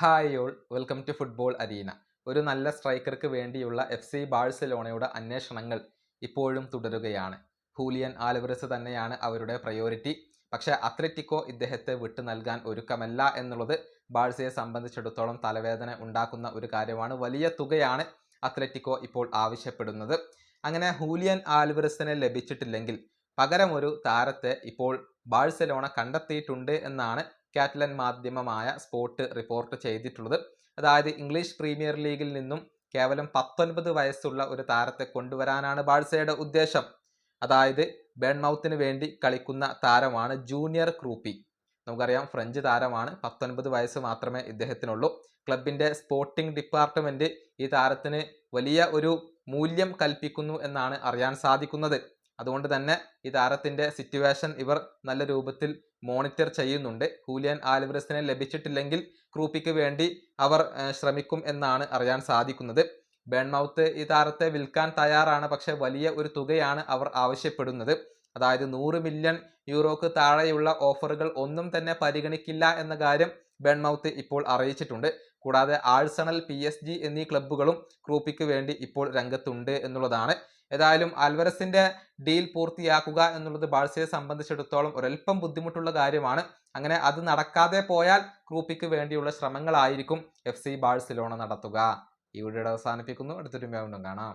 Hi all welcome to football arena. ഒരു നല്ല സ്ട്രൈക്കർക്ക് വേണ്ടിയുള്ള FC ബാഴ്സലോണയുടെ അന്വേഷണങ്ങൾ ഇപ്പോഴും തുടരുകയാണ്. ഹൂലിയൻ ആൽവറസ് തന്നെയാണ് അവരുടെ പ്രയോറിറ്റി. പക്ഷേ അത്ലറ്റിക്കോ ഇദ്ദേഹത്തെ വിട്ടു നൽകാൻ ഒരുക്കമല്ല എന്നുള്ളത് ബാഴ്സയെ സംബന്ധിച്ചിടത്തോളം തലവേദന ഉണ്ടാക്കുന്ന ഒരു കാര്യമാണ്. വലിയ തുകയാണ് അത്ലറ്റിക്കോ ഇപ്പോൾ ആവശ്യപ്പെടുന്നത്. അങ്ങനെ ഹൂലിയൻ ആൽവറസിനെ ലഭിച്ചിട്ടില്ലെങ്കിൽ പകരം ഒരു താരത്തെ ഇപ്പോൾ ബാഴ്സലോണ കണ്ടെത്തിയിട്ടുണ്ട് എന്നാണ് കാറ്റലൻ മാധ്യമമായ സ്പോർട്ട് റിപ്പോർട്ട് ചെയ്തിട്ടുള്ളത്. അതായത് ഇംഗ്ലീഷ് പ്രീമിയർ ലീഗിൽ നിന്നും കേവലം 19 വയസ്സുള്ള ഒരു താരത്തെ കൊണ്ടുവരാനാണ് ബാഴ്സയുടെ ഉദ്ദേശം. അതായത് ബേൺമൗത്തിന് വേണ്ടി കളിക്കുന്ന താരമാണ് ജൂനിയർ ക്രൂപ്പി. നമുക്കറിയാം, ഫ്രഞ്ച് താരമാണ്. 19 വയസ്സ് മാത്രമേ ഇദ്ദേഹത്തിനുള്ളൂ. ക്ലബിന്റെ സ്പോർട്ടിംഗ് ഡിപ്പാർട്ട്മെന്റ് ഈ താരത്തിന് വലിയ ഒരു മൂല്യം കൽപ്പിക്കുന്നു എന്നാണ് അറിയാൻ സാധിക്കുന്നത്. അതുകൊണ്ട് തന്നെ ഈ താരത്തിന്റെ സിറ്റുവേഷൻ ഇവർ നല്ല രൂപത്തിൽ മോണിറ്റർ ചെയ്യുന്നുണ്ട്. ഹൂലിയൻ ആൽവറസിനെ ലഭിച്ചിട്ടില്ലെങ്കിൽ ക്രൂപ്പിക്ക് വേണ്ടി അവർ ശ്രമിക്കും എന്നാണ് അറിയാൻ സാധിക്കുന്നത്. ബേൺമൗത്ത് ഈ താരത്തെ വിൽക്കാൻ തയ്യാറാണ്. പക്ഷെ വലിയ ഒരു തുകയാണ് അവർ ആവശ്യപ്പെടുന്നത്. അതായത് 100 മില്യൺ യൂറോക്ക് താഴെയുള്ള ഓഫറുകൾ ഒന്നും തന്നെ പരിഗണിക്കില്ല എന്ന കാര്യം ബേൺമൗത്ത് ഇപ്പോൾ അറിയിച്ചിട്ടുണ്ട്. കൂടാതെ ആഴ്സണൽ, PSG എന്നീ ക്ലബ്ബുകളും ക്രൂപ്പിക്ക് വേണ്ടി ഇപ്പോൾ രംഗത്തുണ്ട് എന്നുള്ളതാണ്. ഏതായാലും ആൽവറസിന്റെ ഡീൽ പൂർത്തിയാക്കുക എന്നുള്ളത് ബാഴ്സയെ സംബന്ധിച്ചിടത്തോളം ഒരൽപ്പം ബുദ്ധിമുട്ടുള്ള കാര്യമാണ്. അങ്ങനെ അത് നടക്കാതെ പോയാൽ ക്രൂപ്പിക്ക് വേണ്ടിയുള്ള ശ്രമങ്ങളായിരിക്കും FC ബാഴ്സലോണ നടത്തുക. ഈ വീഡിയോ അവസാനിപ്പിക്കുന്നു. അടുത്തൊരു വീണ്ടും കാണാം.